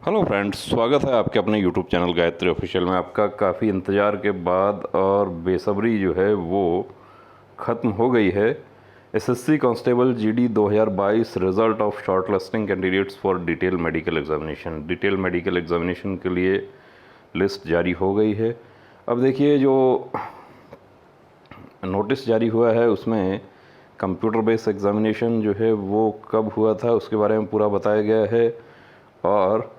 Hello friends, स्वागत है आपके अपने यूट्यूब चैनल गायत्री ऑफिशियल में। आपका काफ़ी इंतज़ार के बाद और बेसब्री जो है वो ख़त्म हो गई है। SSC constable GD 2022 result of short listing candidates for detail medical examination. Detail medical examination के लिए लिस्ट जारी हो गई है। अब देखिए, जो नोटिस जारी हुआ है उसमें कंप्यूटर बेस्ड एग्जामिनेशन जो है वो कब हुआ था उसके बारे में पूरा बताया गया है। और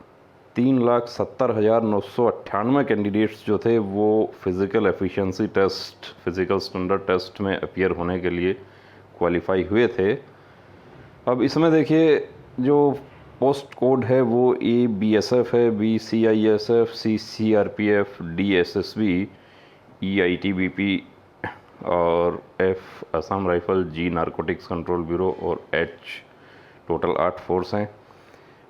3,70,998 कैंडिडेट्स जो थे वो physical efficiency test, physical standard test में अपीयर होने के लिए क्वालिफाई हुए थे। अब इसमें देखिए, जो पोस्ट कोड है वो ABSF है, BCISF, CCRPF, DSSB, EITBP और F Assam rifle, G narcotics control bureau और H टोटल 8 फोर्स हैं।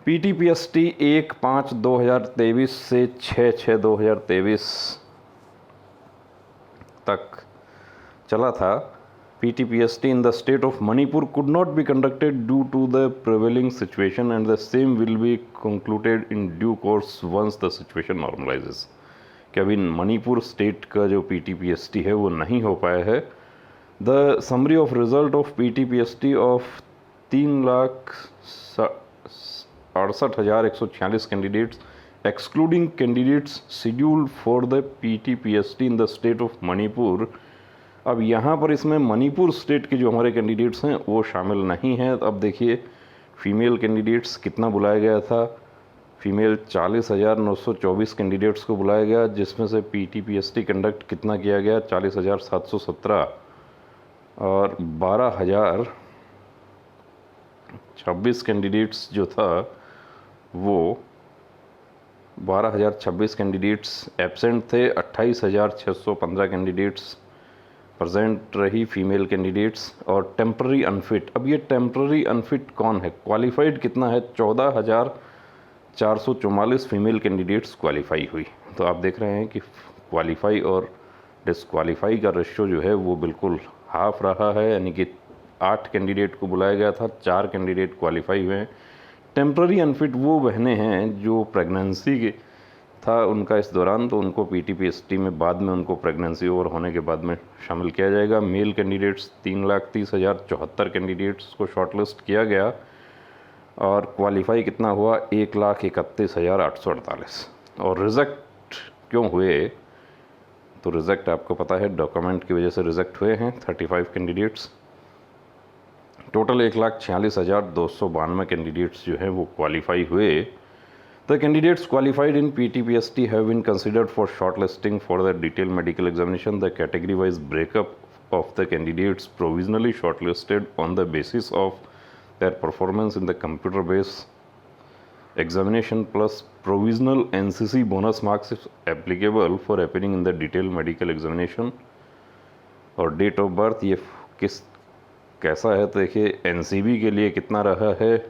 PTPST 1/5/2023 से 6/6/2023 तक चला था। PTPST in the state of Manipur could not be conducted due to the prevailing situation and the same will be concluded in due course once the situation normalizes। कि अभी Manipur state का जो PTPST है वो नहीं हो पाया है। The summary of result of PTPST of 3,68,146 candidates excluding candidates scheduled for the PTPST in the state of Manipur. अब यहाँ पर इसमें मणिपुर स्टेट के जो हमारे कैंडिडेट्स हैं वो शामिल नहीं हैं। अब देखिए, फीमेल कैंडिडेट्स कितना बुलाया गया था। फीमेल 40,924 कैंडिडेट्स को बुलाया गया, जिसमें से PTPST कंडक्ट कितना किया गया 40,717 और 12,026 कैंडिडेट्स जो था वो 12,026 कैंडिडेट्स एब्सेंट थे। 28,615 कैंडिडेट्स प्रेजेंट रही फीमेल कैंडिडेट्स। और टेम्पररी अनफिट, अब ये टेम्पररी अनफिट कौन है, क्वालिफाइड कितना है, 14,444 फीमेल कैंडिडेट्स क्वालिफाई हुई। तो आप देख रहे हैं कि क्वालिफाई और डिसक्वालीफाई का रेशियो जो है वो बिल्कुल हाफ रहा है, यानी कि 8 कैंडिडेट को बुलाया गया था, 4 कैंडिडेट क्वालिफाई हुए हैं। टेम्पररी अनफिट वो बहनें हैं जो प्रेगनेंसी के था उनका इस दौरान, तो उनको PTPST में बाद में उनको प्रेगनेंसी ओवर होने के बाद में शामिल किया जाएगा। मेल कैंडिडेट्स 3,30,074 कैंडिडेट्स को शॉर्टलिस्ट किया गया और क्वालिफाई कितना हुआ 1,31,848। और रिजेक्ट क्यों हुए, तो रिजेक्ट आपको पता है डॉक्यूमेंट की वजह से रिजेक्ट हुए हैं 35 कैंडिडेट्स। टोटल 1,46,292 कैंडिडेट्स जो हैं वो क्वालिफाई हुए। The candidates qualified in PTPST have been considered for shortlisting for the detailed medical examination. The category-wise breakup of the candidates provisionally shortlisted on the basis of their performance in the computer-based examination plus provisional NCC bonus marks if applicable for appearing in the detailed medical examination। और date of birth ये कैसा है, तो देखिए NCB के लिए कितना रहा है,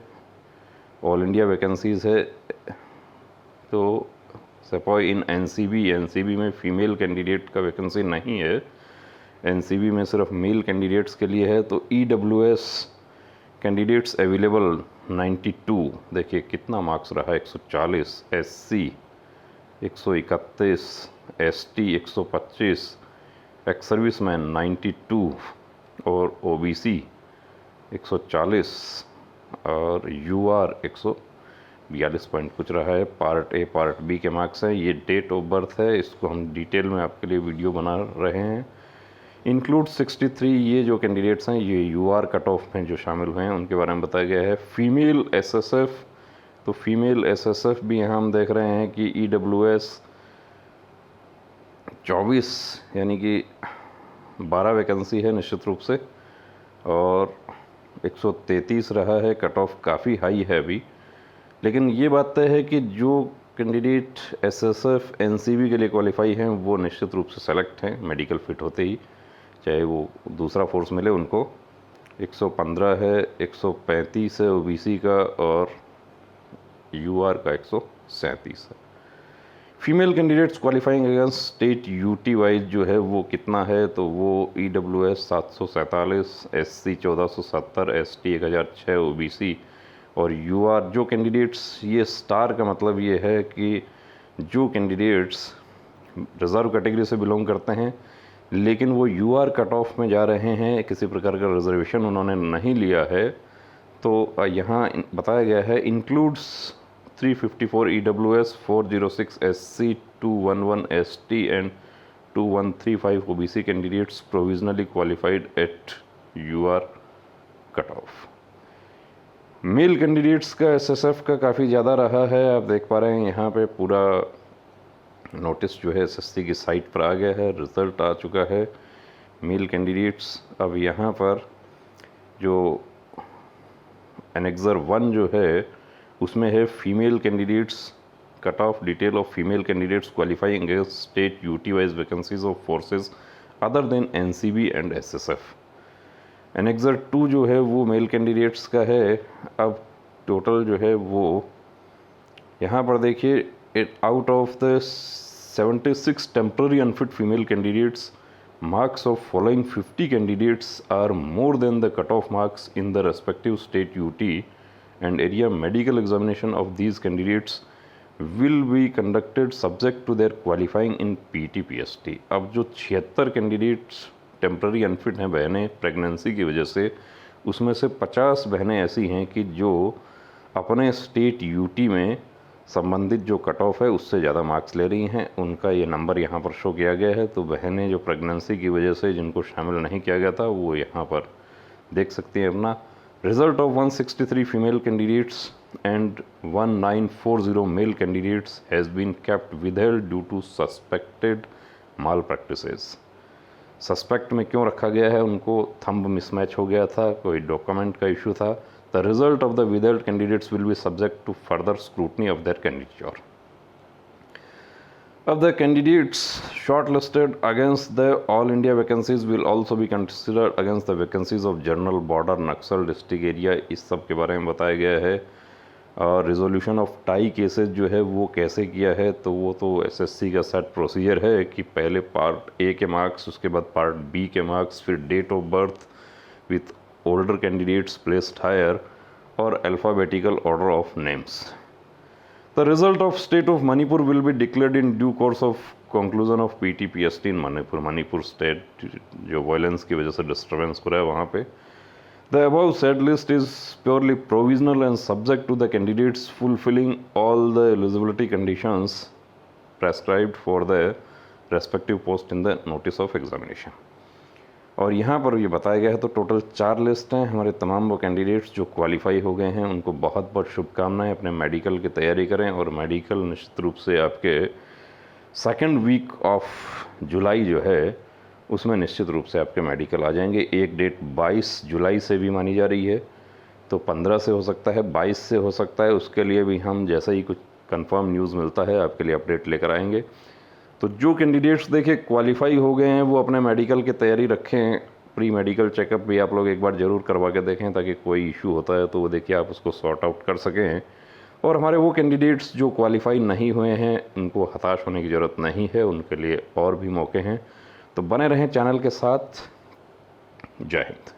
ऑल इंडिया वैकेंसीज़ है। तो सपोज इन एनसीबी में फ़ीमेल कैंडिडेट का वैकेंसी नहीं है, एनसीबी में सिर्फ मेल कैंडिडेट्स के लिए है। तो EWS कैंडिडेट्स अवेलेबल 92, देखिए कितना मार्क्स रहा 140, SC 131, ST 125, एक्स सर्विसमैन 92 और OBC 140 और UR 142 पॉइंट कुछ रहा है। पार्ट ए पार्ट बी के मार्क्स हैं। ये डेट ऑफ बर्थ है, इसको हम डिटेल में आपके लिए वीडियो बना रहे हैं। इंक्लूड 63 ये जो कैंडिडेट्स हैं ये UR कट ऑफ में जो शामिल हुए हैं उनके बारे में बताया गया है। फीमेल SSF, तो फीमेल SSF भी यहाँ हम देख रहे हैं कि EWS 24 यानी कि 12 वैकेंसी है निश्चित रूप से, और 133 रहा है। कट ऑफ काफ़ी हाई है अभी, लेकिन ये बात तय है कि जो कैंडिडेट SSF NCB के लिए क्वालिफाई हैं वो निश्चित रूप से सेलेक्ट हैं मेडिकल फिट होते ही, चाहे वो दूसरा फोर्स मिले उनको। 115 है, 135 है OBC का और UR का 137 है। Female candidates qualifying against state UT wise जो है वो कितना है, तो वो EWS 747, SC 1470, ST 1006, OBC और UR जो कैंडिडेट्स, ये स्टार का मतलब ये है कि जो कैंडिडेट्स रिज़र्व कैटेगरी से बिलोंग करते हैं लेकिन वो UR कट ऑफ में जा रहे हैं, किसी प्रकार का रिजर्वेशन उन्होंने नहीं लिया है, तो यहाँ बताया गया है includes 354 EWS, 406 SC, 211 ST and 2135 OBC candidates provisionally qualified at UR cut off. Male candidates का SSF का काफ़ी ज़्यादा रहा है, आप देख पा रहे हैं यहाँ पे पूरा नोटिस जो है SSC की साइट पर आ गया है, रिज़ल्ट आ चुका है मेल कैंडिडेट्स। अब यहाँ पर जो एनेक्सर 1 जो है उसमें है female candidates cut off detail of female candidates qualifying against state UT wise vacancies of forces other than NCB and SSF। Annexure 2 जो है वो मेल कैंडिडेट्स का है। अब टोटल जो है वो यहाँ पर देखिए, out of the 76 temporary unfit female candidates, marks of following 50 candidates are more than the cutoff marks in the respective state UT and area medical examination of these candidates will be conducted subject to their qualifying in PT-PST। अब जो 76 candidates temporary unfit हैं बहनें pregnancy की वजह से, उसमें से 50 बहनें ऐसी हैं कि जो अपने स्टेट UT में संबंधित जो कट ऑफ है उससे ज़्यादा मार्क्स ले रही हैं, उनका ये नंबर यहाँ पर शो किया गया है। तो बहनें जो प्रेगनेंसी की वजह से जिनको शामिल नहीं किया गया था वो यहाँ पर देख सकती हैं अपना result of 163 female candidates and 1940 male candidates has been kept withheld due to suspected malpractices. Suspect में क्यों रखा गया है, उनको थंब मिसमैच हो गया था, कोई डॉक्यूमेंट का इशू था। The result of the withheld candidates will be subject to further scrutiny of their candidature. Of the candidates shortlisted against the all India vacancies will also be considered against the vacancies of general border Naxal district area। इस सब के बारे में बताया गया है। और resolution of tie cases जो है वो कैसे किया है, तो वो तो SSC का सेट प्रोसीजर है कि पहले पार्ट A के मार्क्स, उसके बाद पार्ट B के मार्क्स, फिर date of birth with older candidates placed higher or alphabetical order of names. The result of state of Manipur will be declared in due course of conclusion of PT-PST in Manipur। Manipur state जो violence की वजह से disturbance हो रहा है वहाँ पे। The above said list is purely provisional and subject to the candidates fulfilling all the eligibility conditions prescribed for the respective post in the notice of examination। और यहाँ पर ये बताया गया है तो टोटल 4 लिस्ट हैं। हमारे तमाम वो कैंडिडेट्स जो क्वालिफाई हो गए हैं उनको बहुत बहुत शुभकामनाएं। अपने मेडिकल की तैयारी करें और मेडिकल निश्चित रूप से आपके सेकंड वीक ऑफ जुलाई जो है उसमें निश्चित रूप से आपके मेडिकल आ जाएंगे। एक डेट 22 जुलाई से भी मानी जा रही है, तो 15 से हो सकता है, 22 से हो सकता है। उसके लिए भी हम जैसा ही कुछ कंफर्म न्यूज़ मिलता है आपके लिए अपडेट लेकर आएंगे। तो जो कैंडिडेट्स देखिए क्वालिफाई हो गए हैं वो अपने मेडिकल की तैयारी रखें। प्री मेडिकल चेकअप भी आप लोग एक बार ज़रूर करवा के देखें ताकि कोई इशू होता है तो वो देखिए आप उसको सॉर्ट आउट कर सकें। और हमारे वो कैंडिडेट्स जो क्वालिफाई नहीं हुए हैं उनको हताश होने की ज़रूरत नहीं है, उनके लिए और भी मौके हैं। तो बने रहें चैनल के साथ। जय हिंद।